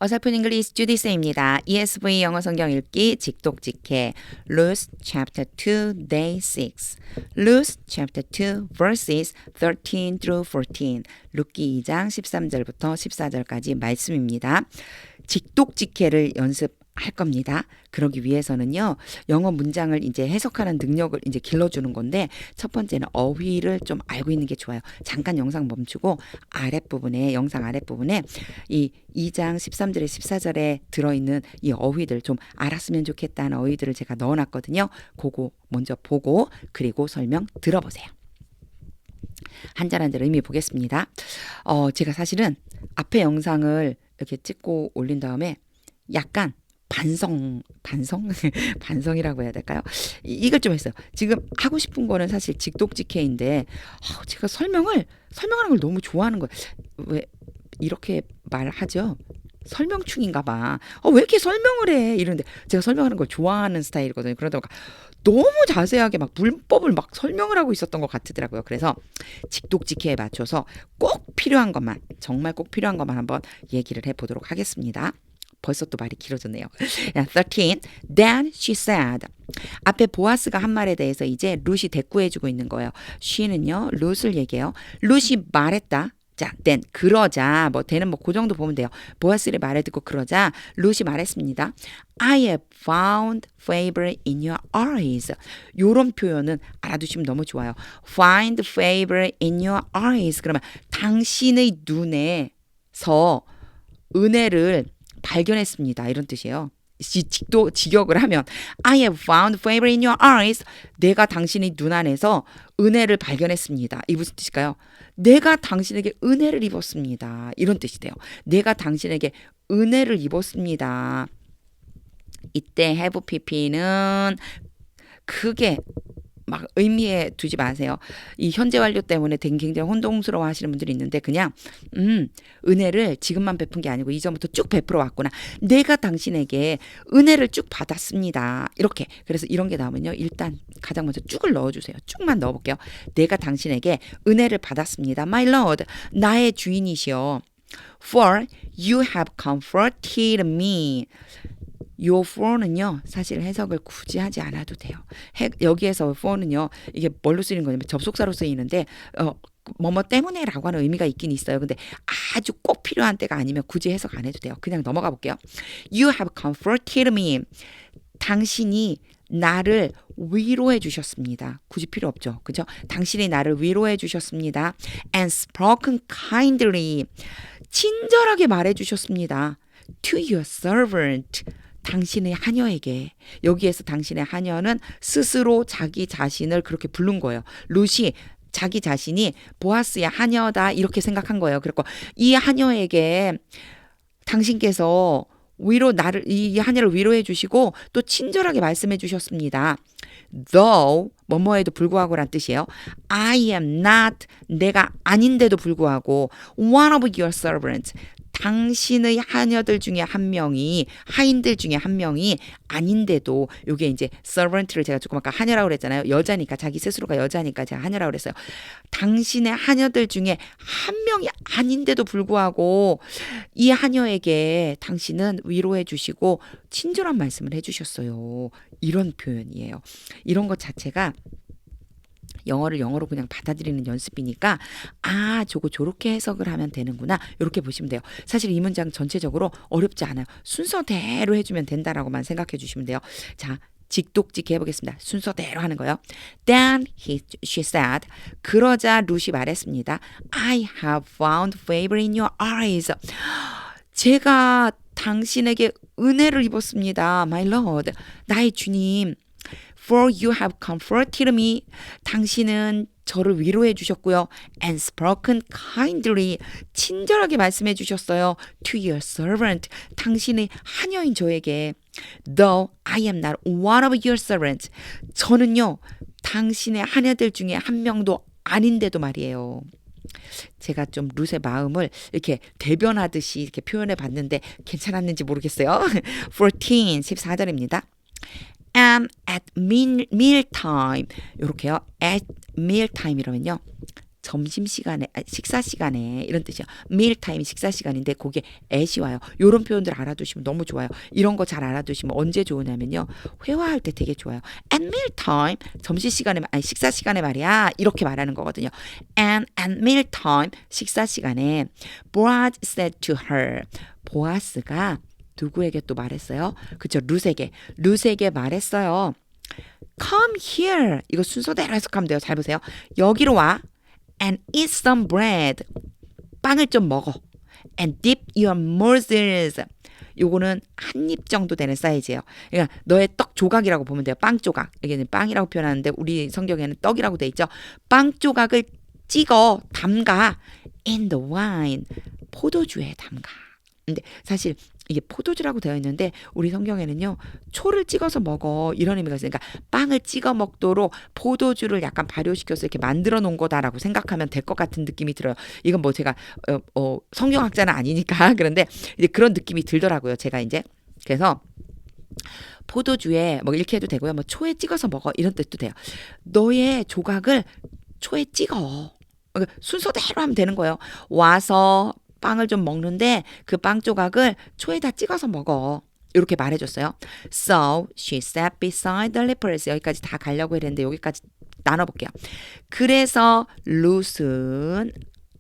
어설픈 잉글리시 주디스입니다. ESV 영어 성경 읽기 직독직해 Luke chapter 2 day 6 Luke chapter 2 verses 13 through 14 룻기 2장 13절부터 14절까지 말씀입니다. 직독직해를 연습할 겁니다. 그러기 위해서는요, 영어 문장을 이제 해석하는 능력을 이제 길러주는 건데, 첫 번째는 어휘를 좀 알고 있는 게 좋아요. 잠깐 영상 멈추고 아랫부분에, 영상 아랫부분에 이 2장 13절에 14절에 들어있는 이 어휘들 좀 알았으면 좋겠다는 어휘들을 제가 넣어놨거든요. 그거 먼저 보고 그리고 설명 들어보세요. 한 절 한 절 의미 보겠습니다. 제가 사실은 앞에 영상을 이렇게 찍고 올린 다음에 약간 반성이라고 해야 될까요? 이걸 좀 했어요. 지금 하고 싶은 거는 사실 직독직해인데, 제가 설명하는 걸 너무 좋아하는 거예요. 왜 이렇게 말하죠? 설명충인가 봐. 왜 이렇게 설명을 해? 이런데 제가 설명하는 걸 좋아하는 스타일이거든요. 그러다 보니까 너무 자세하게 막 문법을 막 설명을 하고 있었던 것 같더라고요. 그래서 직독직해에 맞춰서 꼭 필요한 것만, 정말 꼭 필요한 것만 한번 얘기를 해보도록 하겠습니다. 벌써 또 말이 길어졌네요. 13. Then she said. 앞에 보아스가 한 말에 대해서 이제 룻이 대꾸해주고 있는 거예요. she는요, 룻을 얘기해요. 룻이 말했다. 자, then 그러자 뭐 되는 뭐 그 정도 보면 돼요. 보아스의 말을 듣고 그러자 룻이 말했습니다. I have found favor in your eyes. 요런 표현은 알아두시면 너무 좋아요. Find favor in your eyes. 그러면 당신의 눈에서 은혜를 발견했습니다. 이런 뜻이에요. 직역을 하면 I have found favor in your eyes. 내가 당신의 눈 안에서 은혜를 발견했습니다. 이 무슨 뜻일까요? 내가 당신에게 은혜를 입었습니다. 이런 뜻이 돼요. 내가 당신에게 은혜를 입었습니다. 이때 have pp는 크게 막 의미에 두지 마세요. 이 현재 완료 때문에 굉장히 혼동스러워 하시는 분들이 있는데 그냥 은혜를 지금만 베푼 게 아니고 이전부터 쭉 베풀어 왔구나. 내가 당신에게 은혜를 쭉 받았습니다. 이렇게. 그래서 이런 게 나오면요. 일단 가장 먼저 쭉을 넣어주세요. 쭉만 넣어볼게요. 내가 당신에게 은혜를 받았습니다. My Lord, 나의 주인이시여. For you have comforted me. 요 for는요, 사실 해석을 굳이 하지 않아도 돼요. 여기에서 for는요, 이게 뭘로 쓰이는 거냐면 접속사로 쓰이는데, 뭐뭐 때문에라고 하는 의미가 있긴 있어요. 근데 아주 꼭 필요한 때가 아니면 굳이 해석 안 해도 돼요. 그냥 넘어가 볼게요. You have comforted me. 당신이 나를 위로해 주셨습니다. 굳이 필요 없죠. 그죠? 당신이 나를 위로해 주셨습니다. And spoken kindly. 친절하게 말해 주셨습니다. To your servant. 당신의 하녀에게. 여기에서 당신의 하녀는 스스로 자기 자신을 그렇게 부른 거예요. 룻이 자기 자신이 보아스의 하녀다 이렇게 생각한 거예요. 그리고 이 하녀에게 당신께서 이 하녀를 위로해 주시고 또 친절하게 말씀해 주셨습니다. Though 뭐뭐에도 불구하고란 뜻이에요. I am not 내가 아닌데도 불구하고 one of your servants 당신의 하녀들 중에 한 명이 하인들 중에 한 명이 아닌데도 요게 이제 servant를 제가 조금 아까 하녀라고 그랬잖아요. 여자니까 자기 스스로가 여자니까 제가 하녀라고 그랬어요. 당신의 하녀들 중에 한 명이 아닌데도 불구하고 이 하녀에게 당신은 위로해 주시고 친절한 말씀을 해 주셨어요. 이런 표현이에요. 이런 것 자체가 영어를 영어로 그냥 받아들이는 연습이니까 저거 저렇게 해석을 하면 되는구나 이렇게 보시면 돼요. 사실 이 문장 전체적으로 어렵지 않아요. 순서대로 해주면 된다라고만 생각해 주시면 돼요. 자, 직독직해 해보겠습니다. 순서대로 하는 거예요. Then she said 그러자 룻이 말했습니다. I have found favor in your eyes. 제가 당신에게 은혜를 입었습니다. My Lord, 나의 주님. For you have comforted me. 당신은 저를 위로해 주셨고요. And spoken kindly. 친절하게 말씀해 주셨어요. To your servant. 당신의 하녀인 저에게. Though I am not one of your servants. 저는요, 당신의 하녀들 중에 한 명도 아닌데도 말이에요. 제가 좀 룻의 마음을 이렇게 대변하듯이 이렇게 표현해 봤는데 괜찮았는지 모르겠어요. 14절입니다. at mealtime 이렇게요. at mealtime이라면요. 점심시간에, 식사시간에 이런 뜻이요. mealtime 식사시간인데 거기에 at이 와요. 이런 표현들 알아두시면 너무 좋아요. 이런 거 잘 알아두시면 언제 좋으냐면요. 회화할 때 되게 좋아요. at mealtime 점심시간에 식사시간에 말이야. 이렇게 말하는 거거든요. and at mealtime 식사시간에 Boaz said to her 보아스가 누구에게 또 말했어요? 그쵸, 룻에게 말했어요. Come here. 이거 순서대로 해석하면 돼요. 잘 보세요. 여기로 와. And eat some bread. 빵을 좀 먹어. And dip your morsels. 요거는 한 입 정도 되는 사이즈예요. 그러니까 너의 떡 조각이라고 보면 돼요. 빵 조각. 여기는 빵이라고 표현하는데 우리 성경에는 떡이라고 돼 있죠. 빵 조각을 찍어 담가 in the wine. 포도주에 담가. 근데 사실 이게 포도주라고 되어 있는데 우리 성경에는요. 초를 찍어서 먹어 이런 의미가 있어요. 그러니까 빵을 찍어 먹도록 포도주를 약간 발효시켜서 이렇게 만들어 놓은 거다라고 생각하면 될 것 같은 느낌이 들어요. 이건 뭐 제가 성경학자는 아니니까 그런데 이제 그런 느낌이 들더라고요. 제가 이제 그래서 포도주에 뭐 이렇게 해도 되고요. 뭐 초에 찍어서 먹어 이런 뜻도 돼요. 너의 조각을 초에 찍어. 그러니까 순서대로 하면 되는 거예요. 와서 빵을 좀 먹는데 그 빵 조각을 초에다 찍어서 먹어. 이렇게 말해줬어요. So she sat beside the lepers. 여기까지 다 가려고 했는데 여기까지 나눠볼게요. 그래서 룻은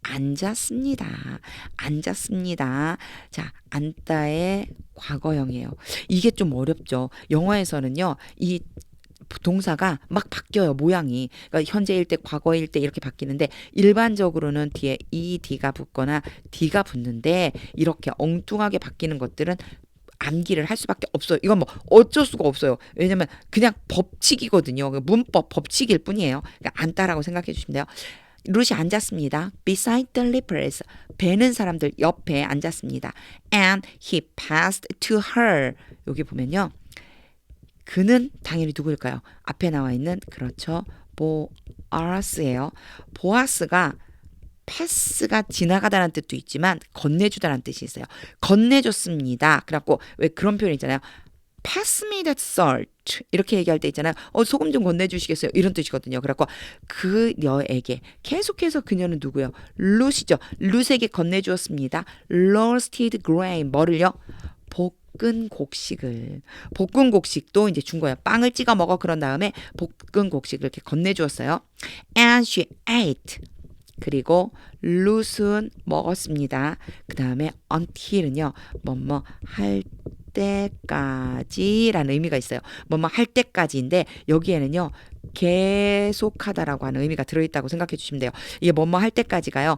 앉았습니다. 자, 앉다의 과거형이에요. 이게 좀 어렵죠. 영어에서는요. 이 동사가 막 바뀌어요. 모양이. 그러니까 현재일 때, 과거일 때 이렇게 바뀌는데 일반적으로는 뒤에 ed가 붙거나 d가 붙는데 이렇게 엉뚱하게 바뀌는 것들은 암기를 할 수밖에 없어요. 이건 뭐 어쩔 수가 없어요. 왜냐면 그냥 법칙이거든요. 문법 법칙일 뿐이에요. 그러니까 앉다라고 생각해 주시면 돼요. 룻이 앉았습니다. Beside the lepers. 배는 사람들 옆에 앉았습니다. And he passed to her. 여기 보면요. 그는 당연히 누구일까요? 앞에 나와 있는 그렇죠. 보아스예요. 보아스가 패스가 지나가다라는 뜻도 있지만 건네주다라는 뜻이 있어요. 건네줬습니다. 그래갖고 왜 그런 표현 있잖아요. Pass me that salt. 이렇게 얘기할 때 있잖아요. 소금 좀 건네주시겠어요? 이런 뜻이거든요. 그래갖고 그녀에게 계속해서 그녀는 누구예요? 룻이죠. 룻에게 건네주었습니다. roasted grain. 뭐를요? 볶은 곡식도 이제 준 거예요. 빵을 찍어 먹어 그런 다음에 볶은 곡식을 이렇게 건네주었어요. And she ate. 그리고 룻은 먹었습니다. 그 다음에 until은요. 뭐뭐 할 때까지라는 의미가 있어요. 뭐뭐 할 때까지인데 여기에는요. 계속하다라고 하는 의미가 들어있다고 생각해 주시면 돼요. 이게 뭐뭐 할 때까지가요.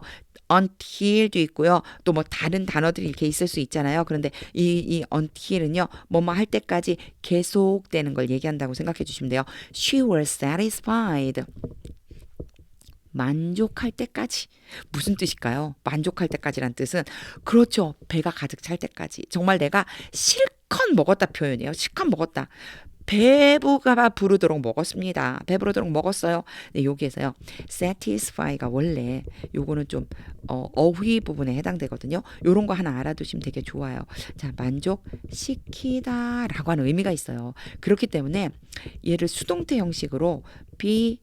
until도 있고요. 또 뭐 다른 단어들이 이렇게 있을 수 있잖아요. 그런데 이 until은요. 뭐뭐 할 때까지 계속되는 걸 얘기한다고 생각해 주시면 돼요. She was satisfied. 만족할 때까지. 무슨 뜻일까요? 만족할 때까지란 뜻은 그렇죠. 배가 가득 찰 때까지. 정말 내가 실컷 먹었다 표현이에요. 실컷 먹었다. 배부가 부르도록 먹었습니다. 배부르도록 먹었어요. 네, 여기에서요. satisfy가 원래 요거는 좀 어휘 부분에 해당되거든요. 요런 거 하나 알아두시면 되게 좋아요. 자, 만족시키다라고 하는 의미가 있어요. 그렇기 때문에 얘를 수동태 형식으로 be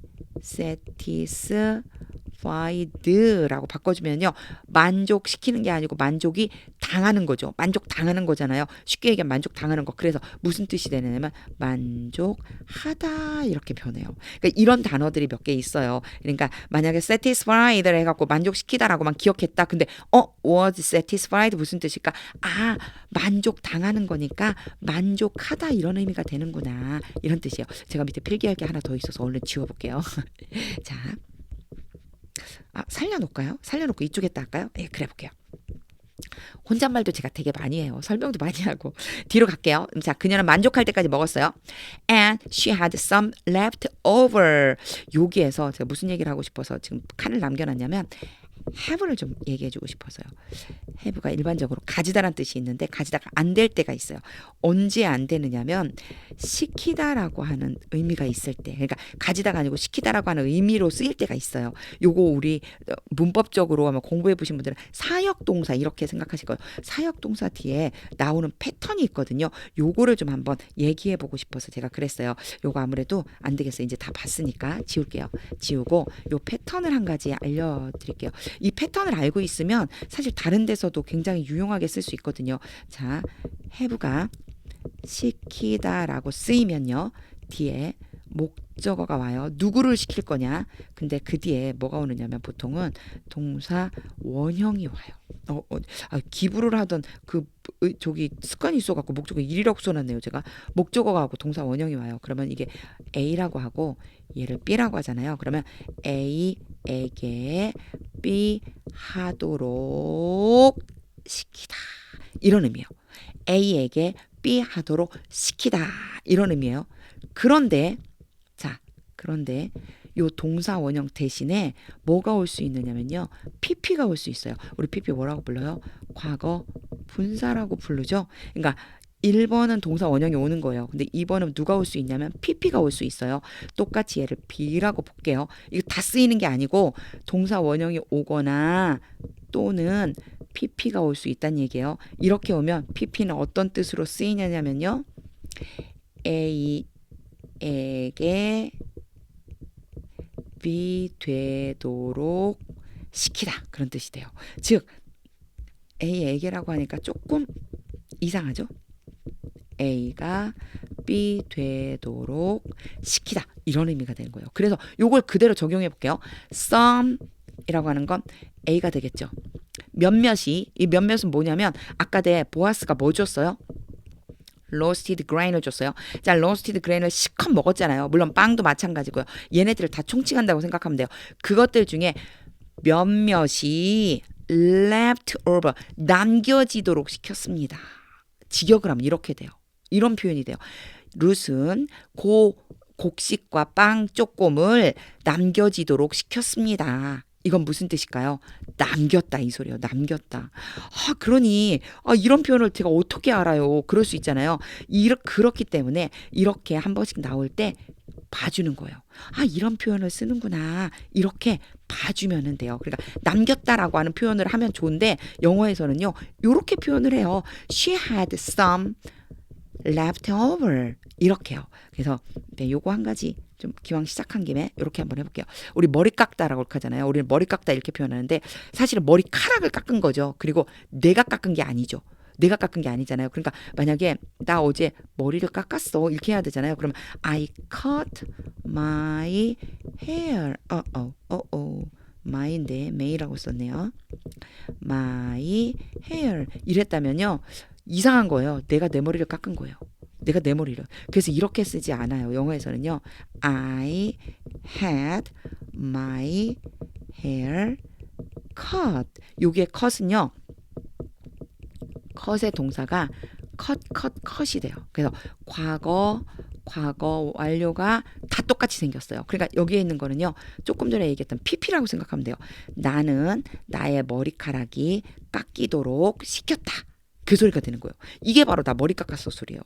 satisfied라고 바꿔주면요. 만족시키는 게 아니고 만족이 당하는 거죠. 만족당하는 거잖아요. 쉽게 얘기하면 만족당하는 거. 그래서 무슨 뜻이 되냐면 만족하다 이렇게 변해요. 그러니까 이런 단어들이 몇 개 있어요. 그러니까 만약에 satisfied를 해갖고 만족시키다라고만 기억했다. 근데 was satisfied 무슨 뜻일까? 아, 만족당하는 거니까 만족하다 이런 의미가 되는구나. 이런 뜻이에요. 제가 밑에 필기할 게 하나 더 있어서 얼른 지워볼게요. 자, 살려놓을까요? 살려놓고 이쪽에다 할까요? 네, 그래 볼게요. 혼잣말도 제가 되게 많이 해요. 설명도 많이 하고. 뒤로 갈게요. 자, 그녀는 만족할 때까지 먹었어요. And she had some left over. 여기에서 제가 무슨 얘기를 하고 싶어서 지금 칸을 남겨놨냐면 have를 좀 얘기해주고 싶어서요. have가 일반적으로 가지다란 뜻이 있는데 가지다가 안 될 때가 있어요. 언제 안 되느냐면 시키다라고 하는 의미가 있을 때, 그러니까 가지다가 아니고 시키다라고 하는 의미로 쓰일 때가 있어요. 요거 우리 문법적으로 아마 공부해 보신 분들은 사역동사 이렇게 생각하실 거예요. 사역동사 뒤에 나오는 패턴이 있거든요. 요거를 좀 한번 얘기해 보고 싶어서 제가 그랬어요. 요거 아무래도 안 되겠어요. 이제 다 봤으니까 지울게요. 지우고 요 패턴을 한 가지 알려드릴게요. 이 패턴을 알고 있으면 사실 다른 데서도 굉장히 유용하게 쓸 수 있거든요. 자, have가 시키다라고 쓰이면요. 뒤에 목적어가 와요. 누구를 시킬 거냐? 근데 그 뒤에 뭐가 오느냐면 보통은 동사 원형이 와요. 기부를 하던 저기 습관이 있어갖고 목적어 1이라고 써놨네요. 제가 목적어가 하고 동사 원형이 와요. 그러면 이게 A라고 하고 얘를 B라고 하잖아요. 그러면 A에게 B 하도록 시키다 이런 의미예요. A에게 B 하도록 시키다 이런 의미예요. 그런데 요 동사 원형 대신에 뭐가 올 수 있느냐면요. PP가 올 수 있어요. 우리 PP 뭐라고 불러요? 과거 분사라고 부르죠. 그러니까 1번은 동사 원형이 오는 거예요. 근데 2번은 누가 올 수 있냐면 PP가 올 수 있어요. 똑같이 얘를 B라고 볼게요. 이거 다 쓰이는 게 아니고 동사 원형이 오거나 또는 PP가 올 수 있다는 얘기예요. 이렇게 오면 PP는 어떤 뜻으로 쓰이냐면요. A에게 B 되도록 시키다 그런 뜻이 돼요. 즉 A에게라고 하니까 조금 이상하죠? A가 B 되도록 시키다 이런 의미가 되는 거예요. 그래서 요걸 그대로 적용해 볼게요. some이라고 하는 건 A가 되겠죠. 몇몇이, 이 몇몇은 뭐냐면 아까 내 보아스가 뭐 줬어요? 로스티드 그레인을 줬어요. 자, 로스티드 그레인을 실컷 먹었잖아요. 물론 빵도 마찬가지고요. 얘네들을 다 총칭한다고 생각하면 돼요. 그것들 중에 몇몇이 left over, 남겨지도록 시켰습니다. 직역을 하면 이렇게 돼요. 이런 표현이 돼요. 룻은 곡식과 빵 조금을 남겨지도록 시켰습니다. 이건 무슨 뜻일까요? 남겼다 이 소리예요. 남겼다. 그러니 이런 표현을 제가 어떻게 알아요? 그럴 수 있잖아요. 그렇기 때문에 이렇게 한 번씩 나올 때 봐주는 거예요. 이런 표현을 쓰는구나. 이렇게 봐주면 돼요. 그러니까 남겼다라고 하는 표현을 하면 좋은데 영어에서는요. 이렇게 표현을 해요. She had some left over. 이렇게요. 그래서 요거 한 가지 좀 기왕 시작한 김에 이렇게 한번 해볼게요. 우리 머리 깎다라고 하잖아요. 우리는 머리 깎다 이렇게 표현하는데 사실은 머리카락을 깎은 거죠. 그리고 내가 깎은 게 아니죠. 내가 깎은 게 아니잖아요. 그러니까 만약에 나 어제 머리를 깎았어 이렇게 해야 되잖아요. 그러면 I cut my hair. my인데 may라고 썼네요. my hair 이랬다면요. 이상한 거예요. 내가 내 머리를 깎은 거예요. 내가 내 머리를. 그래서 이렇게 쓰지 않아요. 영어에서는요. I had my hair cut. 요게 cut은요. cut의 동사가 cut이 돼요. 그래서 과거 완료가 다 똑같이 생겼어요. 그러니까 여기에 있는 거는요. 조금 전에 얘기했던 PP라고 생각하면 돼요. 나는 나의 머리카락이 깎이도록 시켰다. 그 소리가 되는 거예요. 이게 바로 나 머리 깎았어 소리예요.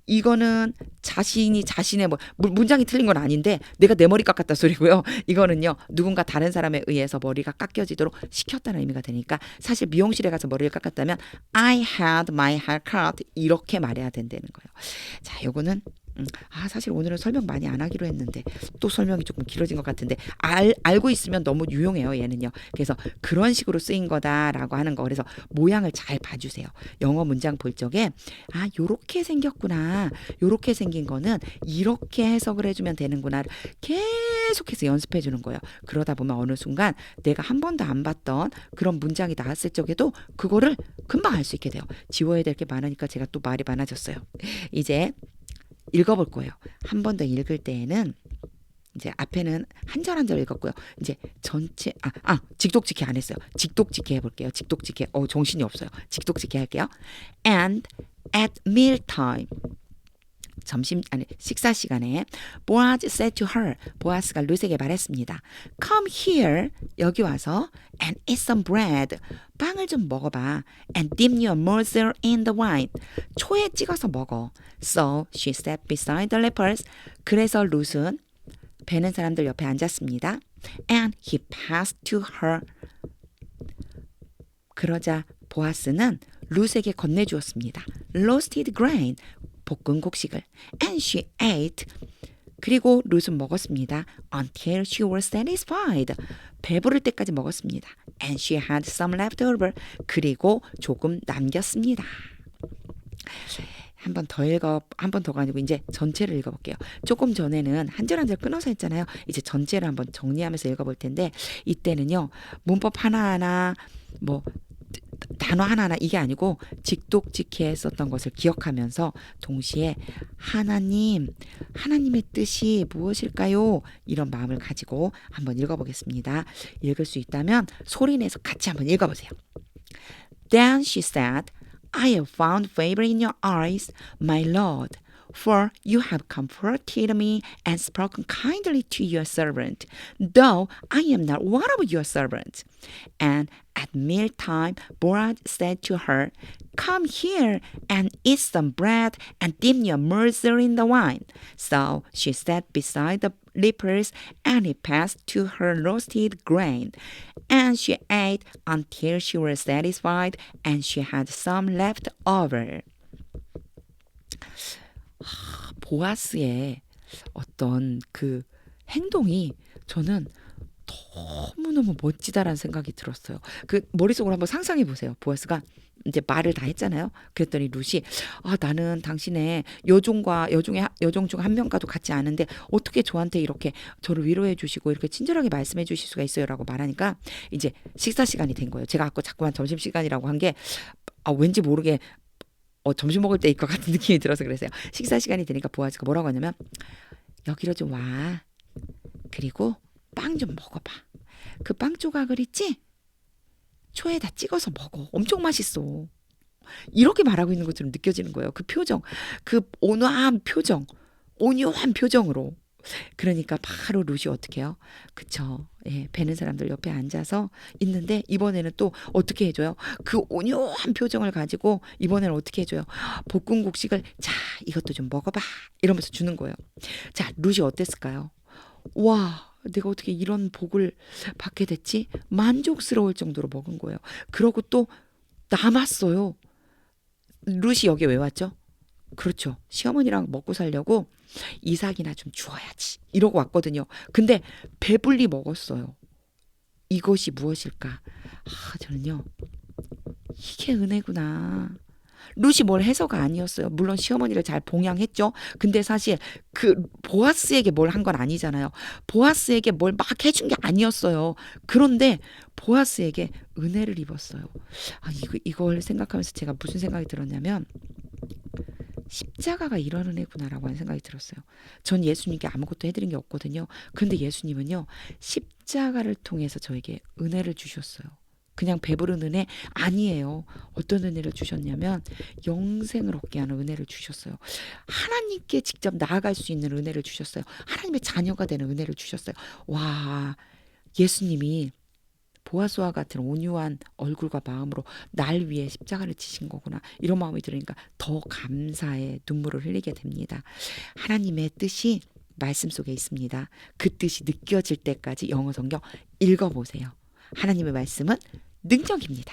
이거는 자신의 문장이 틀린 건 아닌데 내가 내 머리 깎았다 소리고요. 이거는요. 누군가 다른 사람에 의해서 머리가 깎여지도록 시켰다는 의미가 되니까 사실 미용실에 가서 머리를 깎았다면 I had my hair cut 이렇게 말해야 된다는 거예요. 자, 요거는 사실 오늘은 설명 많이 안 하기로 했는데 또 설명이 조금 길어진 것 같은데 알고 있으면 너무 유용해요. 얘는요. 그래서 그런 식으로 쓰인 거다라고 하는 거. 그래서 모양을 잘 봐주세요. 영어 문장 볼 적에 요렇게 생겼구나. 요렇게 생긴 거는 이렇게 해석을 해주면 되는구나. 계속해서 연습해 주는 거예요. 그러다 보면 어느 순간 내가 한 번도 안 봤던 그런 문장이 나왔을 적에도 그거를 금방 알 수 있게 돼요. 지워야 될 게 많으니까 제가 또 말이 많아졌어요. 이제 읽어볼 거예요. 한 번 더 읽을 때에는 이제 앞에는 한 절 한 절 읽었고요. 이제 전체 직독직해 안 했어요. 직독직해 해볼게요. 직독직해. 정신이 없어요. 직독직해 할게요. And at mealtime. 식사 시간에 Boaz said to her, 보아스가 룻에게 말했습니다. Come here, 여기 와서 and eat some bread, 빵을 좀 먹어봐. And dip your morsel in the wine, 초에 찍어서 먹어. So she sat beside the lepers, 그래서 룻은 베는 사람들 옆에 앉았습니다. And he passed to her, 그러자 보아스는 룻에게 건네주었습니다. Roasted grain, 볶은 곡식을. And she ate, 그리고 룻은 먹었습니다. Until she was satisfied, 배부를 때까지 먹었습니다. And she had some left over, 그리고 조금 남겼습니다. 한 번 더 가지고 이제 전체를 읽어볼게요. 조금 전에는 한 절 한 절 끊어서 했잖아요. 이제 전체를 한번 정리하면서 읽어볼 텐데, 이때는요, 문법 하나하나, 뭐, 단어 하나하나 이게 아니고 직독직해 썼던 것을 기억하면서 동시에 하나님의 뜻이 무엇일까요? 이런 마음을 가지고 한번 읽어보겠습니다. 읽을 수 있다면 소리내서 같이 한번 읽어보세요. Then she said, I have found favor in your eyes, my Lord, for you have comforted me and spoken kindly to your servant, though I am not one of your servants. And at mealtime, Boaz said to her, Come here and eat some bread and dip your morsel in the wine. So she sat beside the lepers, and he passed to her roasted grain. And she ate until she was satisfied, and she had some left over. 보아스의 어떤 그 행동이 저는 너무너무 멋지다라는 생각이 들었어요. 그 머릿속으로 한번 상상해 보세요. 보아스가 이제 말을 다 했잖아요. 그랬더니 룻이 나는 당신의 여종 중 한 명과도 같지 않은데 어떻게 저한테 이렇게 저를 위로해 주시고 이렇게 친절하게 말씀해 주실 수가 있어요라고 말하니까 이제 식사 시간이 된 거예요. 제가 아까 자꾸만 점심 시간이라고 한 게 왠지 모르게 점심 먹을 때일 것 같은 느낌이 들어서 그랬어요. 식사 시간이 되니까 보아스가 뭐라고 하냐면 여기로 좀 와. 그리고 빵 좀 먹어봐. 그 빵 조각을 있지? 초에다 찍어서 먹어. 엄청 맛있어. 이렇게 말하고 있는 것처럼 느껴지는 거예요. 그 표정, 그 온화한 표정으로. 그러니까 바로 룻이 어떻게 해요? 그쵸. 예, 배는 사람들 옆에 앉아서 있는데 이번에는 또 어떻게 해줘요? 그 온유한 표정을 가지고 이번에는 어떻게 해줘요? 볶은 곡식을 자, 이것도 좀 먹어봐. 이러면서 주는 거예요. 자, 룻이 어땠을까요? 와, 내가 어떻게 이런 복을 받게 됐지? 만족스러울 정도로 먹은 거예요. 그러고 또 남았어요. 룻이 여기 왜 왔죠? 그렇죠. 시어머니랑 먹고 살려고 이삭이나 좀 주어야지 이러고 왔거든요. 근데 배불리 먹었어요. 이것이 무엇일까? 저는요, 이게 은혜구나. 룻이 뭘 해서가 아니었어요. 물론 시어머니를 잘 봉양했죠. 근데 사실 그 보아스에게 뭘 한 건 아니잖아요. 보아스에게 뭘 막 해준 게 아니었어요. 그런데 보아스에게 은혜를 입었어요. 이걸 생각하면서 제가 무슨 생각이 들었냐면 십자가가 이런 은혜구나라고 하는 생각이 들었어요. 전 예수님께 아무것도 해드린 게 없거든요. 그런데 예수님은요, 십자가를 통해서 저에게 은혜를 주셨어요. 그냥 배부른 은혜 아니에요. 어떤 은혜를 주셨냐면 영생을 얻게 하는 은혜를 주셨어요. 하나님께 직접 나아갈 수 있는 은혜를 주셨어요. 하나님의 자녀가 되는 은혜를 주셨어요. 와, 예수님이 보아스와 같은 온유한 얼굴과 마음으로 날 위해 십자가를 지신 거구나. 이런 마음이 들으니까 더 감사의 눈물을 흘리게 됩니다. 하나님의 뜻이 말씀 속에 있습니다. 그 뜻이 느껴질 때까지 영어 성경 읽어보세요. 하나님의 말씀은 능력입니다.